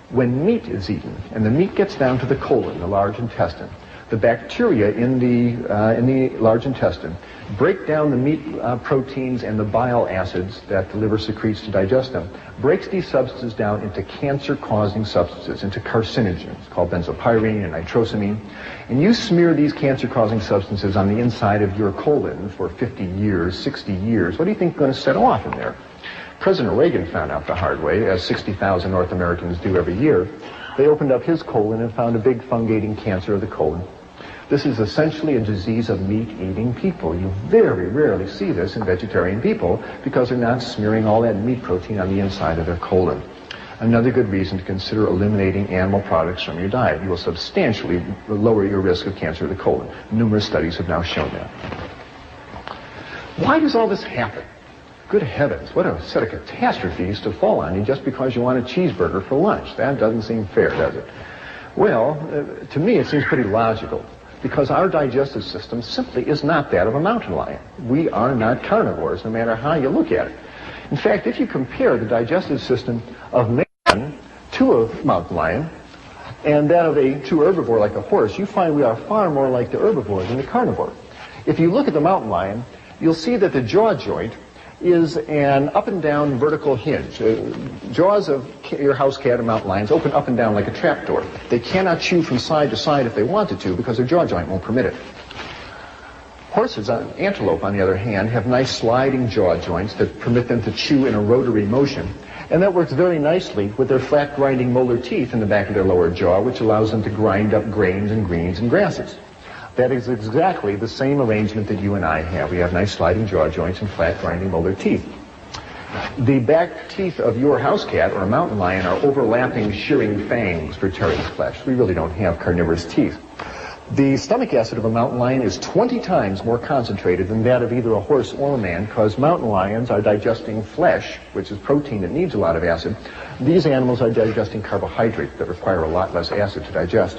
When meat is eaten, and the meat gets down to the colon, the large intestine, the bacteria in the large intestine break down the meat proteins and the bile acids that the liver secretes to digest them, breaks these substances down into cancer-causing substances, into carcinogens called benzopyrene and nitrosamine. And you smear these cancer-causing substances on the inside of your colon for 50 years, 60 years. What do you think is going to set off in there? President Reagan found out the hard way, as 60,000 North Americans do every year. They opened up his colon and found a big fungating cancer of the colon. This is essentially a disease of meat-eating people. You very rarely see this in vegetarian people because they're not smearing all that meat protein on the inside of their colon. Another good reason to consider eliminating animal products from your diet. You will substantially lower your risk of cancer of the colon. Numerous studies have now shown that. Why does all this happen? Good heavens, what a set of catastrophes to fall on you just because you want a cheeseburger for lunch. That doesn't seem fair, does it? Well, to me it seems pretty logical, because our digestive system simply is not that of a mountain lion. We are not carnivores, no matter how you look at it. In fact, if you compare the digestive system of man to a mountain lion and that of a true herbivore like a horse, you find we are far more like the herbivore than the carnivore. If you look at the mountain lion, you'll see that the jaw joint is an up and down vertical hinge. Jaws of your house cat and mountain lions open up and down like a trapdoor. They cannot chew from side to side if they wanted to because their jaw joint won't permit it. Horses, antelope on the other hand, have nice sliding jaw joints that permit them to chew in a rotary motion. And that works very nicely with their flat grinding molar teeth in the back of their lower jaw, which allows them to grind up grains and greens and grasses. That is exactly the same arrangement that you and I have. We have nice sliding jaw joints and flat grinding molar teeth. The back teeth of your house cat or a mountain lion are overlapping shearing fangs for tearing flesh. We really don't have carnivorous teeth. The stomach acid of a mountain lion is 20 times more concentrated than that of either a horse or a man, because mountain lions are digesting flesh, which is protein that needs a lot of acid. These animals are digesting carbohydrate that require a lot less acid to digest.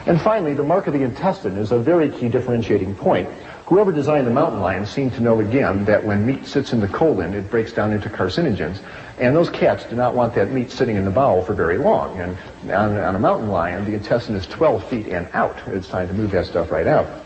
And finally, the mark of the intestine is a very key differentiating point. Whoever designed the mountain lion seemed to know again that when meat sits in the colon, it breaks down into carcinogens. And those cats do not want that meat sitting in the bowel for very long. And on a mountain lion, the intestine is 12 feet and out. It's time to move that stuff right out.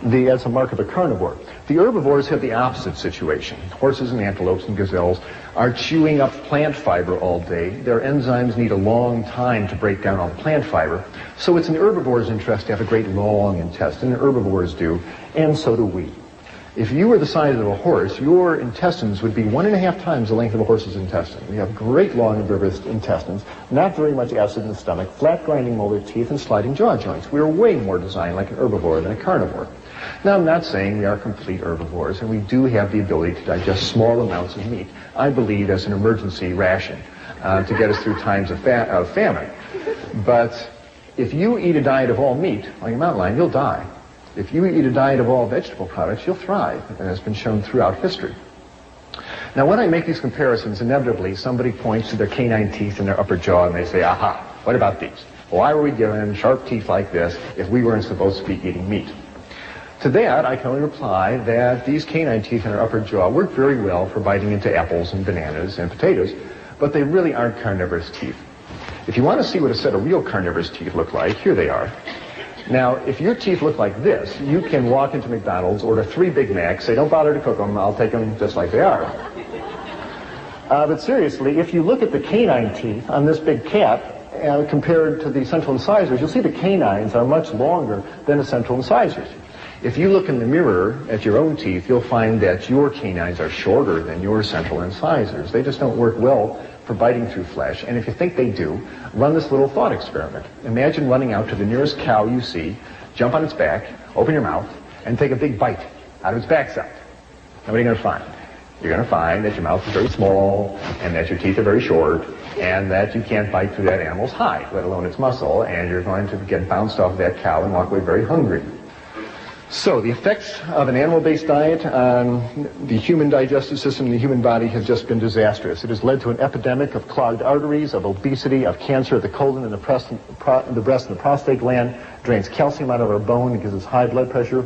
That's a mark of a carnivore. The herbivores have the opposite situation. Horses and antelopes and gazelles are chewing up plant fiber all day. Their enzymes need a long time to break down all the plant fiber. So it's in the herbivore's interest to have a great long intestine. Herbivores do, and so do we. If you were the size of a horse, your intestines would be 1.5 times the length of a horse's intestine. We have great long herbivorous intestines, not very much acid in the stomach, flat grinding molar teeth, and sliding jaw joints. We are way more designed like an herbivore than a carnivore. Now, I'm not saying we are complete herbivores, and we do have the ability to digest small amounts of meat, I believe, as an emergency ration to get us through times of famine. But if you eat a diet of all meat, like a mountain lion, you'll die. If you eat a diet of all vegetable products, you'll thrive, and it's been shown throughout history. Now, when I make these comparisons, inevitably somebody points to their canine teeth in their upper jaw and they say, aha, what about these? Why were we given sharp teeth like this if we weren't supposed to be eating meat? To that, I can only reply that these canine teeth in our upper jaw work very well for biting into apples and bananas and potatoes, but they really aren't carnivorous teeth. If you want to see what a set of real carnivorous teeth look like, here they are. Now, if your teeth look like this, you can walk into McDonald's, order 3 Big Macs, say, don't bother to cook them, I'll take them just like they are. But seriously, if you look at the canine teeth on this big cat, compared to the central incisors, you'll see the canines are much longer than the central incisors. If you look in the mirror at your own teeth, you'll find that your canines are shorter than your central incisors. They just don't work well for biting through flesh. And if you think they do, run this little thought experiment. Imagine running out to the nearest cow you see, jump on its back, open your mouth, and take a big bite out of its backside. Now what are you going to find? You're going to find that your mouth is very small, and that your teeth are very short, and that you can't bite through that animal's hide, let alone its muscle, and you're going to get bounced off of that cow and walk away very hungry. So the effects of an animal-based diet on the human digestive system and the human body has just been disastrous. It has led to an epidemic of clogged arteries, of obesity, of cancer of the colon and the breast and the prostate gland, drains calcium out of our bone, it gives us high blood pressure.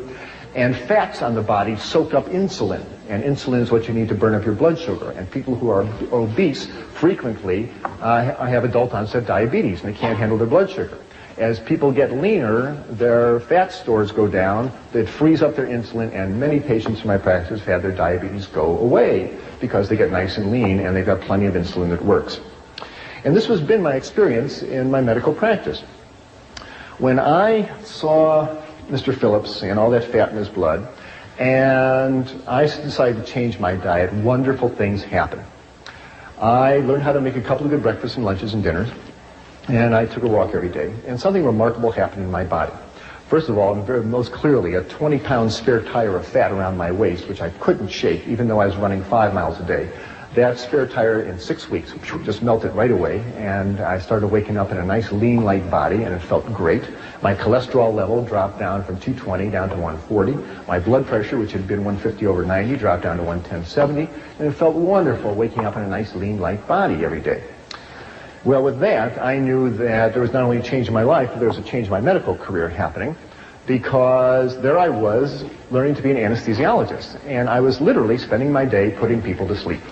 And fats on the body soak up insulin, and insulin is what you need to burn up your blood sugar. And people who are obese frequently have adult onset diabetes, and they can't handle their blood sugar. As people get leaner, their fat stores go down, it frees up their insulin, and many patients in my practice have had their diabetes go away because they get nice and lean and they've got plenty of insulin that works. And this has been my experience in my medical practice. When I saw Mr. Phillips and all that fat in his blood, and I decided to change my diet, wonderful things happened. I learned how to make a couple of good breakfasts and lunches and dinners, and I took a walk every day, and something remarkable happened in my body. First of all, most clearly, a 20-pound spare tire of fat around my waist, which I couldn't shake, even though I was running 5 miles a day. That spare tire in 6 weeks just melted right away, and I started waking up in a nice lean, light body, and it felt great. My cholesterol level dropped down from 220 down to 140. My blood pressure, which had been 150 over 90, dropped down to 110/70, and it felt wonderful waking up in a nice, lean, light body every day. Well, with that, I knew that there was not only a change in my life, but there was a change in my medical career happening, because there I was learning to be an anesthesiologist, and I was literally spending my day putting people to sleep.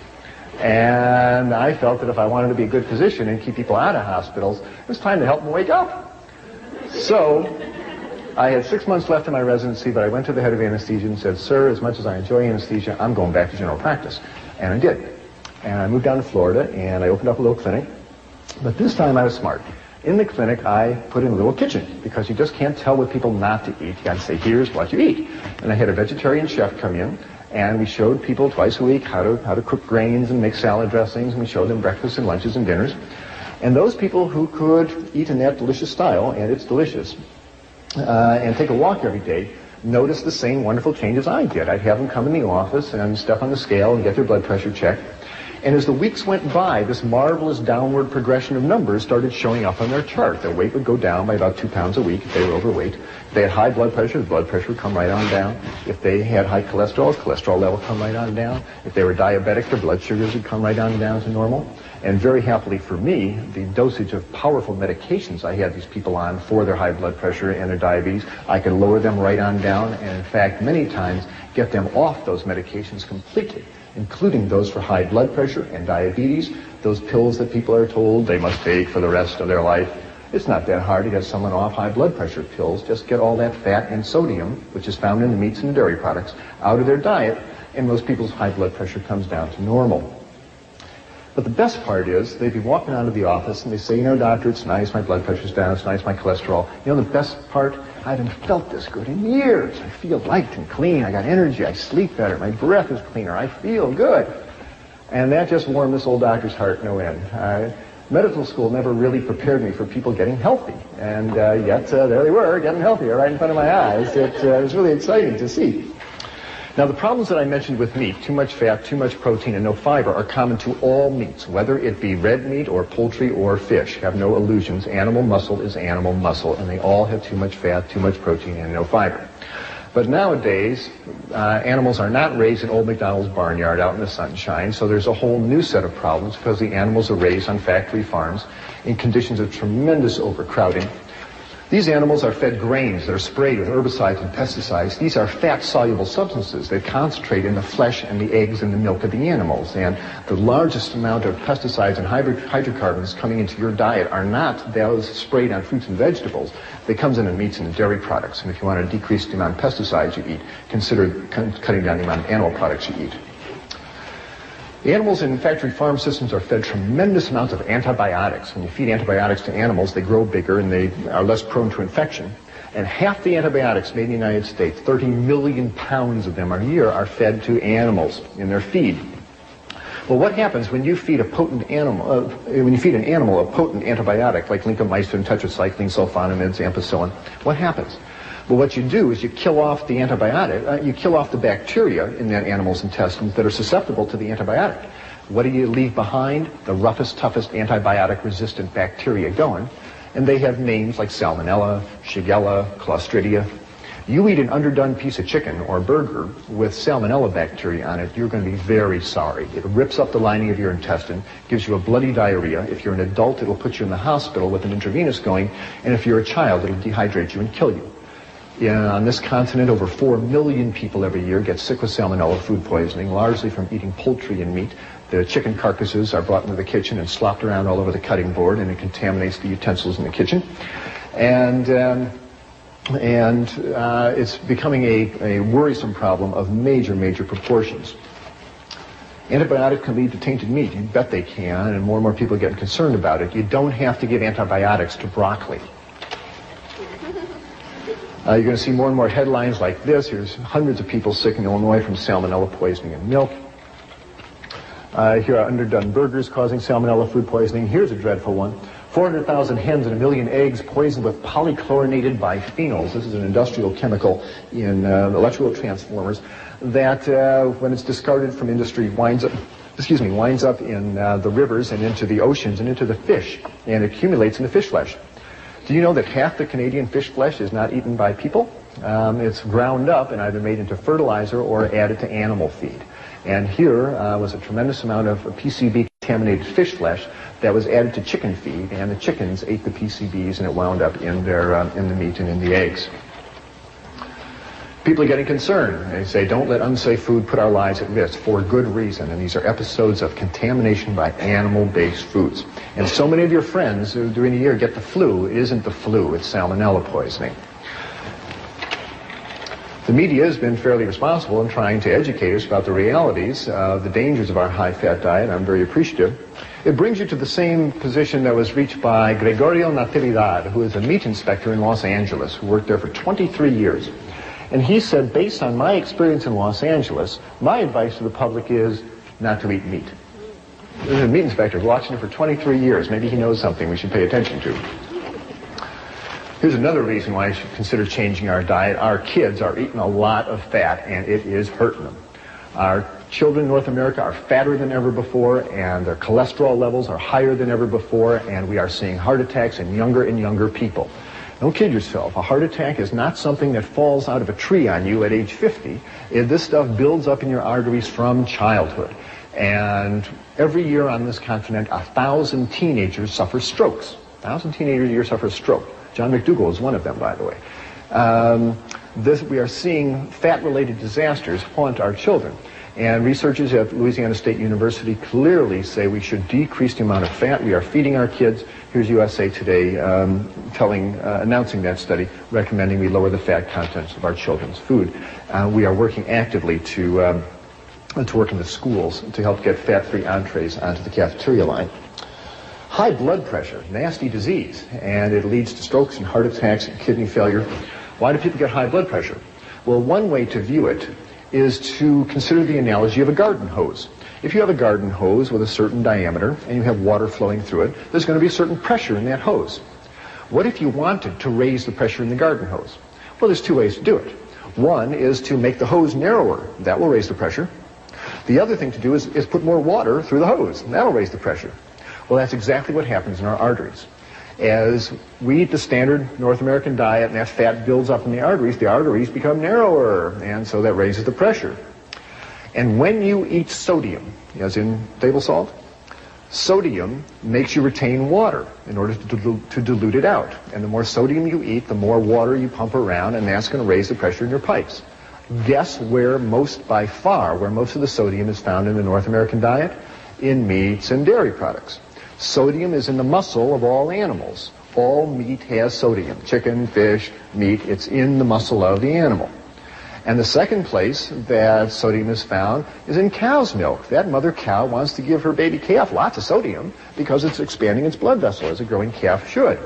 And I felt that if I wanted to be a good physician and keep people out of hospitals, it was time to help them wake up. So I had 6 months left in my residency, but I went to the head of anesthesia and said, "Sir, as much as I enjoy anesthesia, I'm going back to general practice." And I did. And I moved down to Florida, and I opened up a little clinic. But this time I was smart. In the clinic, I put in a little kitchen, because you just can't tell what people not to eat. You got to say, "Here's what you eat." And I had a vegetarian chef come in, and we showed people twice a week how to cook grains and make salad dressings, and we showed them breakfasts and lunches and dinners. And those people who could eat in that delicious style, and it's delicious, and take a walk every day, noticed the same wonderful changes I did. I'd have them come in the office and step on the scale and get their blood pressure checked. And as the weeks went by, this marvelous downward progression of numbers started showing up on their chart. Their weight would go down by about 2 pounds a week if they were overweight. If they had high blood pressure, the blood pressure would come right on down. If they had high cholesterol, the cholesterol level would come right on down. If they were diabetic, their blood sugars would come right on down to normal. And very happily for me, the dosage of powerful medications I had these people on for their high blood pressure and their diabetes, I could lower them right on down, and in fact, many times, get them off those medications completely, including those for high blood pressure and diabetes, those pills that people are told they must take for the rest of their life. It's not that hard to get someone off high blood pressure pills. Just get all that fat and sodium, which is found in the meats and the dairy products, out of their diet, and most people's high blood pressure comes down to normal. But the best part is, they'd be walking out of the office and they say, "You know, doctor, it's nice, my blood pressure's down, it's nice, my cholesterol. You know, the best part, I haven't felt this good in years. I feel light and clean, I got energy, I sleep better, my breath is cleaner, I feel good." And that just warmed this old doctor's heart no end. Medical school never really prepared me for people getting healthy, and yet there they were, getting healthier right in front of my eyes. It was really exciting to see. Now, the problems that I mentioned with meat, too much fat, too much protein, and no fiber, are common to all meats, whether it be red meat or poultry or fish. Have no illusions. Animal muscle is animal muscle, and they all have too much fat, too much protein, and no fiber. But nowadays, animals are not raised in old McDonald's barnyard out in the sunshine, so there's a whole new set of problems because the animals are raised on factory farms in conditions of tremendous overcrowding. These animals are fed grains that are sprayed with herbicides and pesticides. These are fat-soluble substances that concentrate in the flesh and the eggs and the milk of the animals. And the largest amount of pesticides and hydrocarbons coming into your diet are not those sprayed on fruits and vegetables. They comes in meats and dairy products. And if you want to decrease the amount of pesticides you eat, consider cutting down the amount of animal products you eat. The animals in factory farm systems are fed tremendous amounts of antibiotics. When you feed antibiotics to animals, they grow bigger and they are less prone to infection. And half the antibiotics made in the United States, 30 million pounds of them a year, are fed to animals in their feed. Well, what happens when you feed an animal a potent antibiotic like lincomycin, tetracycline, sulfonamides, ampicillin? What happens? Well, what you do is you kill off the antibiotic, you kill off the bacteria in that animal's intestines that are susceptible to the antibiotic. What do you leave behind? The roughest, toughest antibiotic-resistant bacteria going. And they have names like Salmonella, Shigella, Clostridia. You eat an underdone piece of chicken or burger with Salmonella bacteria on it, you're going to be very sorry. It rips up the lining of your intestine, gives you a bloody diarrhea. If you're an adult, it'll put you in the hospital with an intravenous going. And if you're a child, it'll dehydrate you and kill you. On this continent, over 4 million people every year get sick with salmonella food poisoning, largely from eating poultry and meat. The chicken carcasses are brought into the kitchen and slopped around all over the cutting board, and it contaminates the utensils in the kitchen. And it's becoming a worrisome problem of major, major proportions. Antibiotics can lead to tainted meat. You bet they can, and more people are getting concerned about it. You don't have to give antibiotics to broccoli. You're going to see more and more headlines like this. Here's hundreds of people sick in Illinois from salmonella poisoning in milk. Here are underdone burgers causing salmonella food poisoning. Here's a dreadful one. 400,000 hens and 1 million eggs poisoned with polychlorinated biphenyls. This is an industrial chemical in electrical transformers that, when it's discarded from industry, winds up in the rivers and into the oceans and into the fish, and accumulates in the fish flesh. Do you know that half the Canadian fish flesh is not eaten by people? It's ground up and either made into fertilizer or added to animal feed. And here was a tremendous amount of PCB-contaminated fish flesh that was added to chicken feed, and the chickens ate the PCBs, and it wound up in the meat and in the eggs. People are getting concerned. They say, don't let unsafe food put our lives at risk, for good reason. And these are episodes of contamination by animal-based foods. And so many of your friends who during the year get the flu. It isn't the flu, it's salmonella poisoning. The media has been fairly responsible in trying to educate us about the realities, the dangers of our high-fat diet. I'm very appreciative. It brings you to the same position that was reached by Gregorio Natividad, who is a meat inspector in Los Angeles, who worked there for 23 years. And he said, based on my experience in Los Angeles, my advice to the public is not to eat meat. This is a meat inspector watching it for 23 years. Maybe he knows something we should pay attention to. Here's another reason why you should consider changing our diet. Our kids are eating a lot of fat, and it is hurting them. Our children in North America are fatter than ever before, and their cholesterol levels are higher than ever before, and we are seeing heart attacks in younger and younger people. Don't kid yourself. A heart attack is not something that falls out of a tree on you at age 50. This stuff builds up in your arteries from childhood. And every year on this continent, 1,000 teenagers suffer strokes. 1,000 teenagers a year suffer a stroke. John McDougall is one of them, by the way. We are seeing fat-related disasters haunt our children. And researchers at Louisiana State University clearly say we should decrease the amount of fat we are feeding our kids. Here's USA Today announcing that study, recommending we lower the fat contents of our children's food. We are working actively to work in the schools to help get fat-free entrees onto the cafeteria line. High blood pressure, nasty disease, and it leads to strokes and heart attacks and kidney failure. Why do people get high blood pressure? Well, one way to view it is to consider the analogy of a garden hose. If you have a garden hose with a certain diameter and you have water flowing through it, there's going to be a certain pressure in that hose. What if you wanted to raise the pressure in the garden hose? Well, there's two ways to do it. One is to make the hose narrower. That will raise the pressure. The other thing to do is put more water through the hose. And that'll raise the pressure. Well, that's exactly what happens in our arteries. As we eat the standard North American diet and that fat builds up in the arteries become narrower, and so that raises the pressure. And when you eat sodium, as in table salt, sodium makes you retain water in order to dilute it out. And the more sodium you eat, the more water you pump around, and that's going to raise the pressure in your pipes. Guess where by far most of the sodium is found in the North American diet? In meats and dairy products. Sodium is in the muscle of all animals. All meat has sodium. Chicken, fish, meat, it's in the muscle of the animal. And the second place that sodium is found is in cow's milk. That mother cow wants to give her baby calf lots of sodium because it's expanding its blood vessel, as a growing calf should.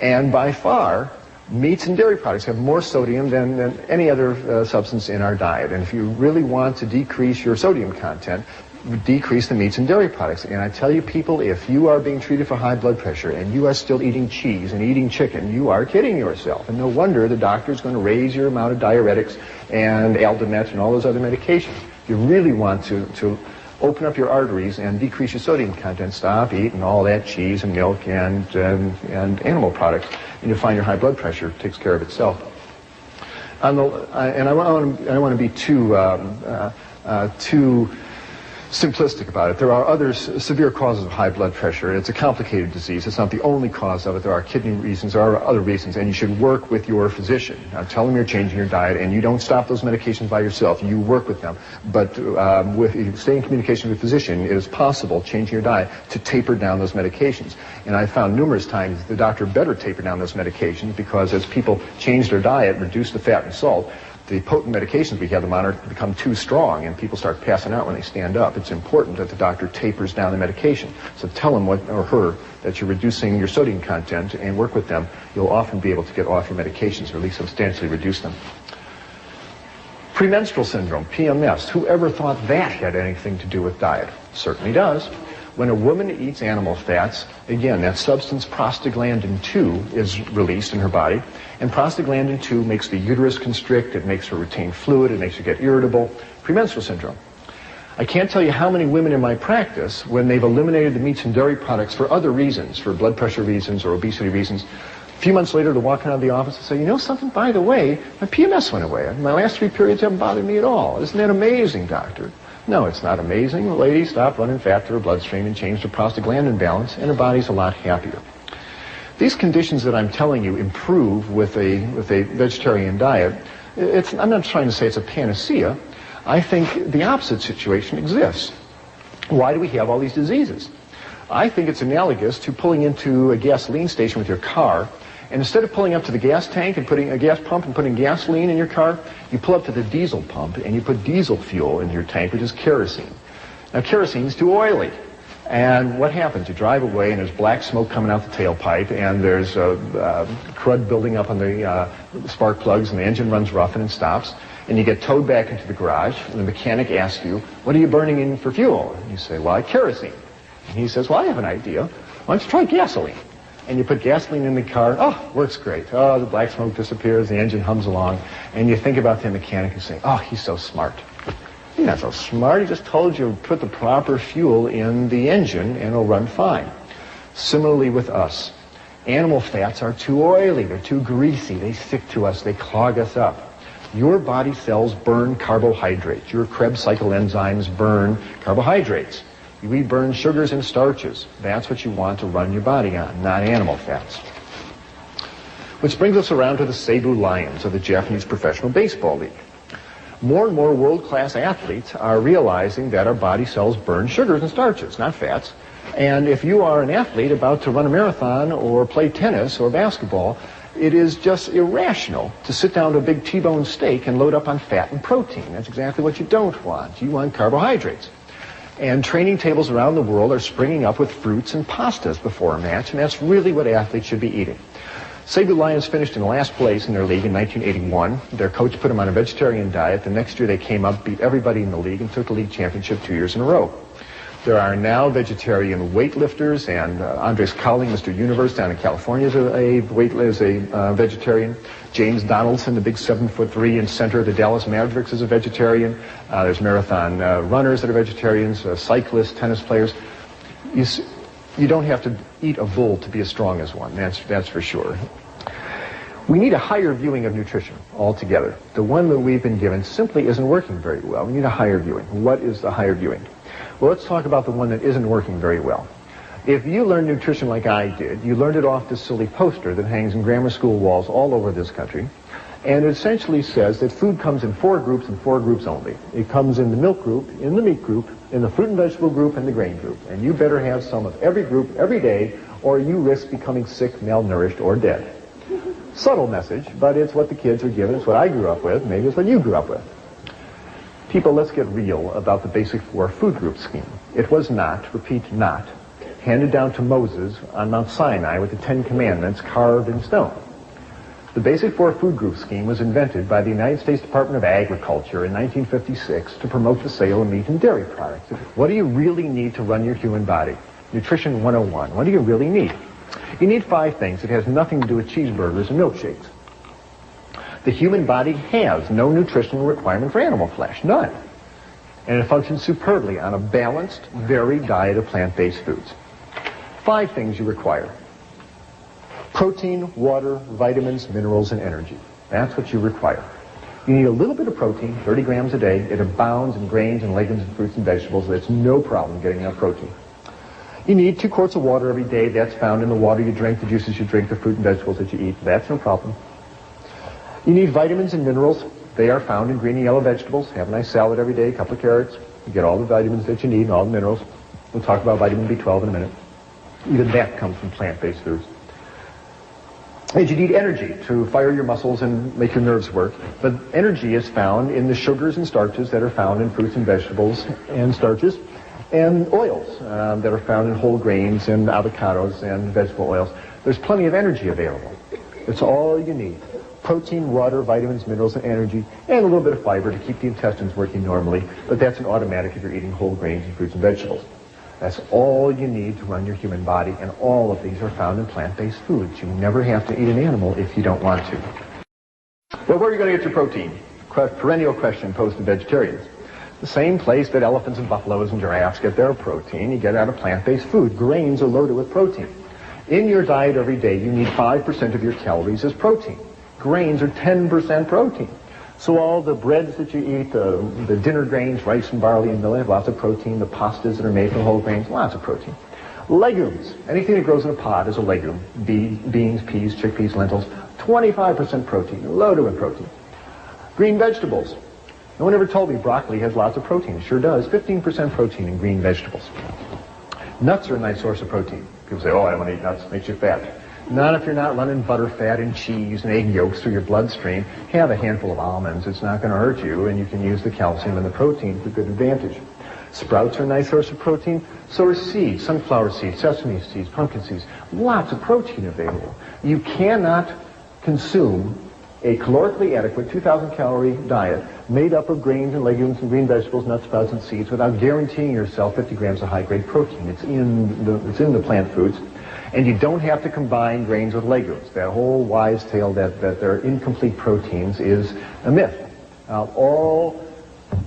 And by far, meats and dairy products have more sodium than any other substance in our diet. And if you really want to decrease your sodium content, decrease the meats and dairy products. And I tell you, people, if you are being treated for high blood pressure and you are still eating cheese and eating chicken, you are kidding yourself. And no wonder the doctor is going to raise your amount of diuretics and Aldomet and all those other medications. If you really want to open up your arteries and decrease your sodium content, stop eating all that cheese and milk and animal products, and you'll find your high blood pressure takes care of itself. And I want to be too simplistic about it. There are other severe causes of high blood pressure. It's a complicated disease. It's not the only cause of it. There are kidney reasons. There are other reasons, and you should work with your physician. Now, tell them you're changing your diet, and you don't stop those medications by yourself. You work with them. But if you stay in communication with a physician, it is possible, changing your diet, to taper down those medications. And I've found numerous times the doctor better taper down those medications because as people change their diet, reduce the fat and salt, the potent medications we have them on become too strong, and people start passing out when they stand up. It's important that the doctor tapers down the medication. So tell him or her that you're reducing your sodium content and work with them. You'll often be able to get off your medications or at least substantially reduce them. Premenstrual syndrome, PMS. Whoever thought that had anything to do with diet? Certainly does. When a woman eats animal fats, again, that substance prostaglandin 2 is released in her body, and prostaglandin 2 makes the uterus constrict, it makes her retain fluid, it makes her get irritable. Premenstrual syndrome. I can't tell you how many women in my practice, when they've eliminated the meats and dairy products for other reasons, for blood pressure reasons or obesity reasons, a few months later, they'll walk out of the office and say, you know something, by the way, my PMS went away. My last 3 periods haven't bothered me at all. Isn't that amazing, doctor? No, it's not amazing. The lady stopped running fat through her bloodstream and changed her prostaglandin balance, and her body's a lot happier. These conditions that I'm telling you improve with a vegetarian diet. I'm not trying to say it's a panacea. I think the opposite situation exists. Why do we have all these diseases? I think it's analogous to pulling into a gasoline station with your car, and instead of pulling up to the gas tank and putting a gas pump and putting gasoline in your car, you pull up to the diesel pump and you put diesel fuel in your tank, which is kerosene. Now, kerosene is too oily. And what happens? You drive away and there's black smoke coming out the tailpipe, and there's crud building up on the spark plugs, and the engine runs rough and it stops. And you get towed back into the garage, and the mechanic asks you, what are you burning in for fuel? And you say, well, kerosene. And he says, well, I have an idea. Why don't you try gasoline? And you put gasoline in the car. Oh, works great. Oh, the black smoke disappears, the engine hums along. And you think about the mechanic and say, oh, he's so smart. He's not so smart. He just told you to put the proper fuel in the engine and it'll run fine. Similarly with us. Animal fats are too oily. They're too greasy. They stick to us. They clog us up. Your body cells burn carbohydrates. Your Krebs cycle enzymes burn carbohydrates. We burn sugars and starches. That's what you want to run your body on, not animal fats. Which brings us around to the Seibu Lions of the Japanese Professional Baseball League. More and more world-class athletes are realizing that our body cells burn sugars and starches, not fats. And if you are an athlete about to run a marathon or play tennis or basketball, it is just irrational to sit down to a big T-bone steak and load up on fat and protein. That's exactly what you don't want. You want carbohydrates. And training tables around the world are springing up with fruits and pastas before a match, and that's really what athletes should be eating. Seibu Lions finished in last place in their league in 1981. Their coach put them on a vegetarian diet. The next year they came up, beat everybody in the league, and took the league championship 2 years in a row. There are now vegetarian weightlifters, and Andres Cowling, Mr. Universe down in California, is a vegetarian. James Donaldson, the big 7'3" in center of the Dallas Mavericks, is a vegetarian. There's marathon runners that are vegetarians, cyclists, tennis players. You don't have to eat a bull to be as strong as one, that's for sure. We need a higher viewing of nutrition altogether. The one that we've been given simply isn't working very well. We need a higher viewing. What is the higher viewing? Well, let's talk about the one that isn't working very well. If you learned nutrition like I did, you learned it off this silly poster that hangs in grammar school walls all over this country. And it essentially says that food comes in 4 groups and 4 groups only. It comes in the milk group, in the meat group, in the fruit and vegetable group, and the grain group. And you better have some of every group every day, or you risk becoming sick, malnourished, or dead. Subtle message, but it's what the kids are given. It's what I grew up with. Maybe it's what you grew up with. People, let's get real about the basic 4 food group scheme. It was not, repeat, not, handed down to Moses on Mount Sinai with the 10 Commandments carved in stone. The basic 4 food group scheme was invented by the United States Department of Agriculture in 1956 to promote the sale of meat and dairy products. What do you really need to run your human body? Nutrition 101. What do you really need? You need 5 things. It has nothing to do with cheeseburgers and milkshakes. The human body has no nutritional requirement for animal flesh, none. And it functions superbly on a balanced, varied diet of plant-based foods. 5 things you require. Protein, water, vitamins, minerals, and energy. That's what you require. You need a little bit of protein, 30 grams a day. It abounds in grains and legumes and fruits and vegetables. It's no problem getting enough protein. You need 2 quarts of water every day. That's found in the water you drink, the juices you drink, the fruit and vegetables that you eat. That's no problem. You need vitamins and minerals. They are found in green and yellow vegetables. Have a nice salad every day, a couple of carrots. You get all the vitamins that you need and all the minerals. We'll talk about vitamin B12 in a minute. Even that comes from plant-based foods. And you need energy to fire your muscles and make your nerves work. But energy is found in the sugars and starches that are found in fruits and vegetables and starches, and oils that are found in whole grains and avocados and vegetable oils. There's plenty of energy available. It's all you need. Protein, water, vitamins, minerals, and energy, and a little bit of fiber to keep the intestines working normally. But that's an automatic if you're eating whole grains and fruits and vegetables. That's all you need to run your human body, and all of these are found in plant-based foods. You never have to eat an animal if you don't want to. Well, where are you going to get your protein? Perennial question posed to vegetarians. The same place that elephants and buffaloes and giraffes get their protein, you get out of plant-based food. Grains are loaded with protein. In your diet every day, you need 5% of your calories as protein. Grains are 10% protein. So all the breads that you eat, the dinner grains, rice and barley and millet, have lots of protein. The pastas that are made from whole grains, lots of protein. Legumes, anything that grows in a pod is a legume. Beans, peas, chickpeas, lentils, 25% protein, loaded with protein. Green vegetables. No one ever told me broccoli has lots of protein. It sure does. 15% protein in green vegetables. Nuts are a nice source of protein. People say, oh, I don't want to eat nuts. It makes you fat. Not if you're not running butter, fat, and cheese and egg yolks through your bloodstream. Have a handful of almonds. It's not going to hurt you, and you can use the calcium and the protein for good advantage. Sprouts are a nice source of protein. So are seeds, sunflower seeds, sesame seeds, pumpkin seeds. Lots of protein available. You cannot consume a calorically adequate 2,000-calorie diet made up of grains and legumes and green vegetables, nuts, sprouts, and seeds without guaranteeing yourself 50 grams of high-grade protein. It's in the plant foods. And you don't have to combine grains with legumes. That whole wives' tale that they're incomplete proteins is a myth. All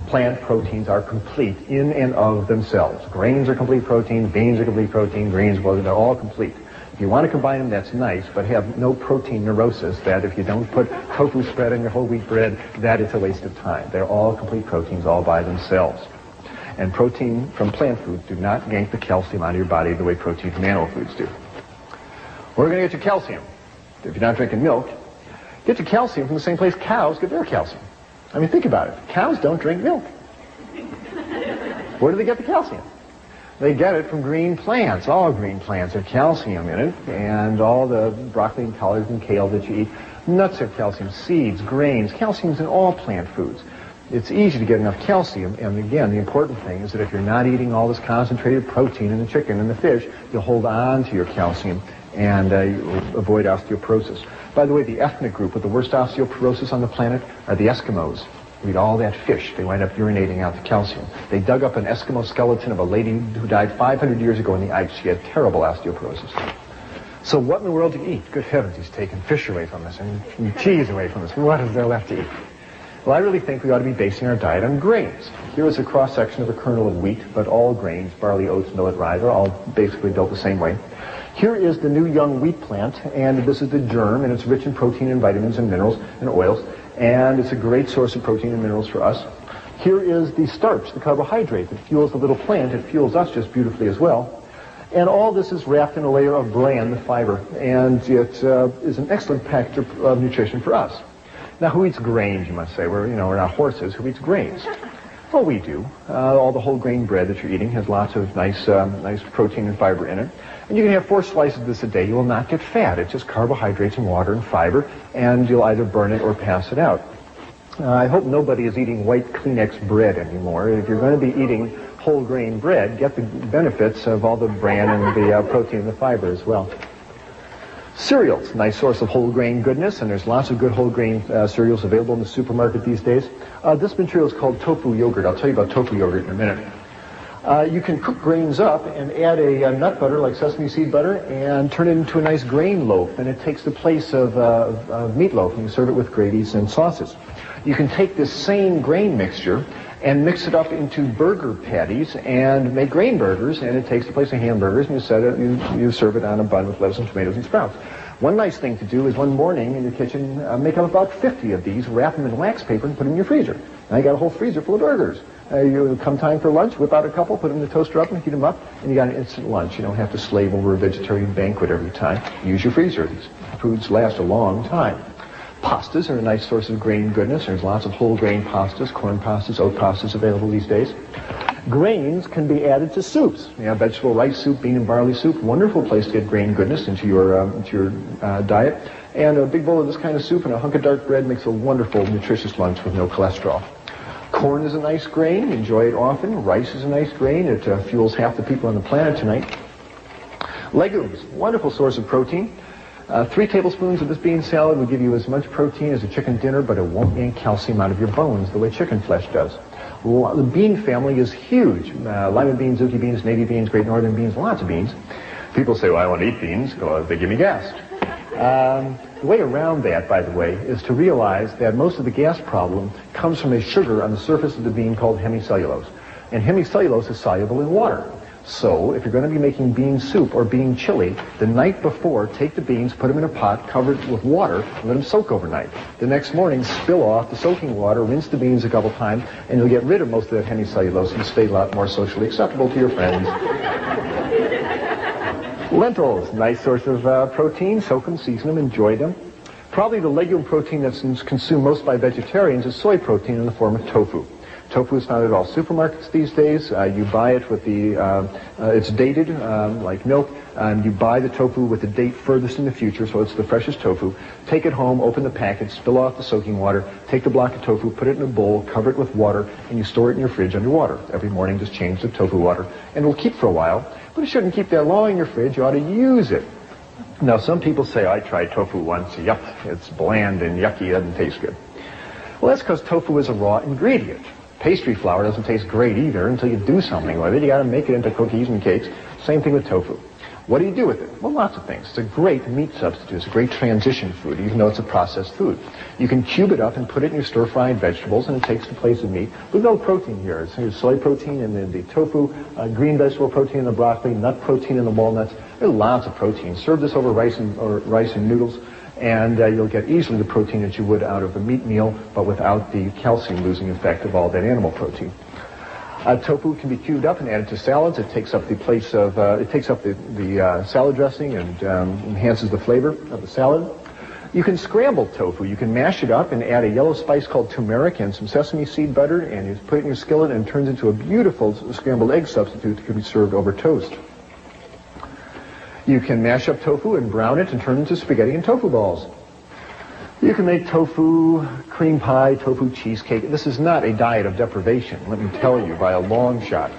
plant proteins are complete in and of themselves. Grains are complete protein, beans are complete protein, greens, well, they're all complete. If you want to combine them, that's nice, but have no protein neurosis that if you don't put tofu spread on your whole wheat bread, that is a waste of time. They're all complete proteins all by themselves. And protein from plant foods do not yank the calcium out of your body the way protein from animal foods do. Where are you going to get your calcium? If you're not drinking milk, get your calcium from the same place cows get their calcium. I mean, think about it. Cows don't drink milk. Where do they get the calcium? They get it from green plants. All green plants have calcium in it, and all the broccoli and collards and kale that you eat. Nuts have calcium, seeds, grains. Calcium's in all plant foods. It's easy to get enough calcium, and again, the important thing is that if you're not eating all this concentrated protein in the chicken and the fish, you'll hold on to your calcium and avoid osteoporosis. By the way, the ethnic group with the worst osteoporosis on the planet are the Eskimos. Who eat all that fish. They wind up urinating out the calcium. They dug up an Eskimo skeleton of a lady who died 500 years ago in the ice. She had terrible osteoporosis. So what in the world do you eat? Good heavens, he's taken fish away from us and cheese away from us. What is there left to eat? Well, I really think we ought to be basing our diet on grains. Here is a cross-section of a kernel of wheat, but all grains, barley, oats, millet, rye, are all basically built the same way. Here is the new young wheat plant, and this is the germ, and it's rich in protein and vitamins and minerals and oils, and it's a great source of protein and minerals for us. Here is the starch, the carbohydrate that fuels the little plant. It fuels us just beautifully as well. And all this is wrapped in a layer of bran, the fiber, and it is an excellent package of nutrition for us. Now, who eats grains, you must say? We're not horses. Who eats grains? Well, we do. All the whole grain bread that you're eating has lots of nice protein and fiber in it. And you can have 4 slices of this a day. You will not get fat. It's just carbohydrates and water and fiber, and you'll either burn it or pass it out. I hope nobody is eating white Kleenex bread anymore. If you're going to be eating whole grain bread, get the benefits of all the bran and the protein and the fiber as well. Cereals, nice source of whole grain goodness, and there's lots of good whole grain cereals available in the supermarket these days. This material is called tofu yogurt. I'll tell you about tofu yogurt in a minute. You can cook grains up and add a nut butter like sesame seed butter and turn it into a nice grain loaf, and it takes the place of meatloaf, and you serve it with gravies and sauces. You can take this same grain mixture and mix it up into burger patties and make grain burgers, and it takes the place of hamburgers, and you serve it on a bun with lettuce and tomatoes and sprouts. One nice thing to do is one morning in your kitchen, make up about 50 of these, wrap them in wax paper, and put them in your freezer. Now you got a whole freezer full of burgers. You come time for lunch, whip out a couple, put them in the toaster oven, heat them up, and you got an instant lunch. You don't have to slave over a vegetarian banquet every time. Use your freezer. These foods last a long time. Pastas are a nice source of grain goodness. There's lots of whole grain pastas, corn pastas, oat pastas available these days. Grains can be added to soups. You have vegetable rice soup, bean and barley soup. Wonderful place to get grain goodness into your diet. And a big bowl of this kind of soup and a hunk of dark bread makes a wonderful, nutritious lunch with no cholesterol. Corn is a nice grain. Enjoy it often. Rice is a nice grain. It fuels half the people on the planet tonight. Legumes, wonderful source of protein. 3 tablespoons of this bean salad will give you as much protein as a chicken dinner, but it won't yank calcium out of your bones the way chicken flesh does. The bean family is huge. Lima beans, zucchini beans, navy beans, great northern beans, lots of beans. People say, well, I want to eat beans because they give me gas. The way around that, by the way, is to realize that most of the gas problem comes from a sugar on the surface of the bean called hemicellulose. And hemicellulose is soluble in water. So if you're going to be making bean soup or bean chili, the night before, take the beans, put them in a pot, cover it with water, and let them soak overnight. The next morning, spill off the soaking water, rinse the beans a couple times, and you'll get rid of most of that hemicellulose and stay a lot more socially acceptable to your friends. Lentils, nice source of protein. Soak them, season them, enjoy them. Probably the legume protein that's consumed most by vegetarians is soy protein in the form of tofu. Tofu is found at all supermarkets these days. You buy it with it's dated like milk, and you buy the tofu with the date furthest in the future, so it's the freshest tofu. Take it home, open the packet, spill off the soaking water, take the block of tofu, put it in a bowl, cover it with water, and you store it in your fridge under water. Every morning just change the tofu water, and it'll keep for a while, but it shouldn't keep that long in your fridge. You ought to use it. Now, some people say, I tried tofu once, yuck, it's bland and yucky, it doesn't taste good. Well, that's because tofu is a raw ingredient. Pastry flour doesn't taste great either until you do something with it. You got to make it into cookies and cakes. Same thing with tofu. What do you do with it? Well, lots of things. It's a great meat substitute. It's a great transition food, even though it's a processed food. You can cube it up and put it in your stir-fried vegetables, and it takes the place of meat. There's no protein here. There's soy protein in the tofu, green vegetable protein in the broccoli, nut protein in the walnuts. There's lots of protein. Serve this over rice and noodles, and you'll get easily the protein that you would out of a meat meal, but without the calcium-losing effect of all that animal protein. Tofu can be cubed up and added to salads. It takes up the place of the salad dressing and enhances the flavor of the salad. You can scramble tofu. You can mash it up and add a yellow spice called turmeric and some sesame seed butter, and you put it in your skillet, and it turns into a beautiful scrambled egg substitute that can be served over toast. You can mash up tofu and brown it and turn it into spaghetti and tofu balls. You can make tofu cream pie, tofu cheesecake. This is not a diet of deprivation, let me tell you, by a long shot.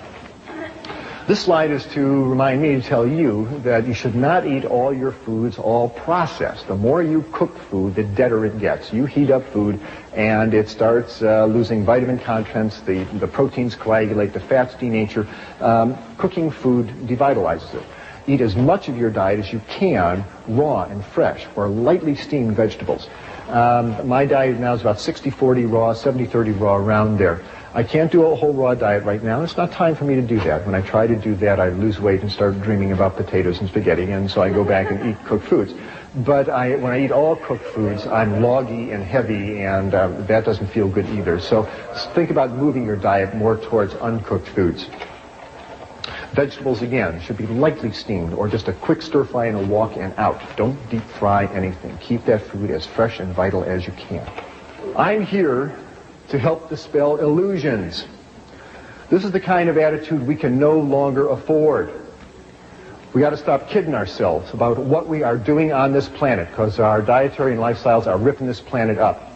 This slide is to remind me to tell you that you should not eat all your foods all processed. The more you cook food, the deader it gets. You heat up food and it starts losing vitamin contents, the proteins coagulate, the fats denature. Cooking food devitalizes it. Eat as much of your diet as you can raw and fresh or lightly steamed vegetables. My diet now is about 60-40 raw, 70-30 raw, around there. I can't do a whole raw diet right now. It's not time for me to do that. When I try to do that, I lose weight and start dreaming about potatoes and spaghetti, and so I go back and eat cooked foods. But when I eat all cooked foods, I'm loggy and heavy, and that doesn't feel good either. So think about moving your diet more towards uncooked foods. Vegetables, again, should be lightly steamed or just a quick stir fry and a walk and out. Don't deep fry anything. Keep that food as fresh and vital as you can. I'm here to help dispel illusions. This is the kind of attitude we can no longer afford. We got to stop kidding ourselves about what we are doing on this planet, because our dietary and lifestyles are ripping this planet up.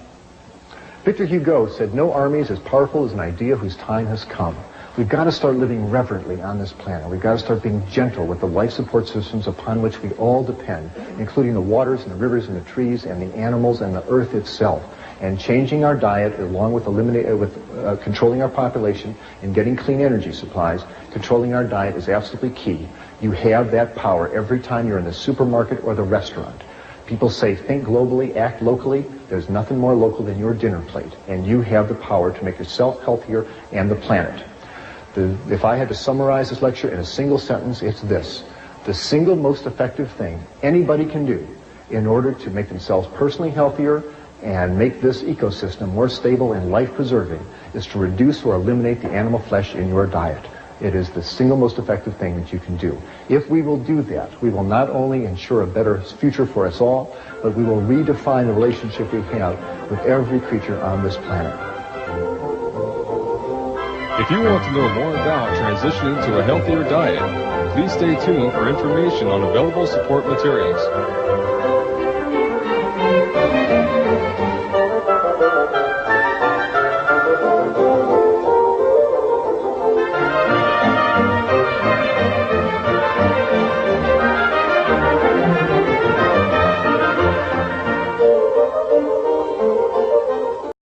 Victor Hugo said, "No army is as powerful as an idea whose time has come." We've got to start living reverently on this planet. We've got to start being gentle with the life support systems upon which we all depend, including the waters and the rivers and the trees and the animals and the earth itself. And changing our diet along with controlling our population and getting clean energy supplies, controlling our diet is absolutely key. You have that power every time you're in the supermarket or the restaurant. People say, think globally, act locally. There's nothing more local than your dinner plate. And you have the power to make yourself healthier and the planet. If I had to summarize this lecture in a single sentence, it's this. The single most effective thing anybody can do in order to make themselves personally healthier and make this ecosystem more stable and life-preserving is to reduce or eliminate the animal flesh in your diet. It is the single most effective thing that you can do. If we will do that, we will not only ensure a better future for us all, but we will redefine the relationship we have with every creature on this planet. If you want to know more about transitioning to a healthier diet, please stay tuned for information on available support materials.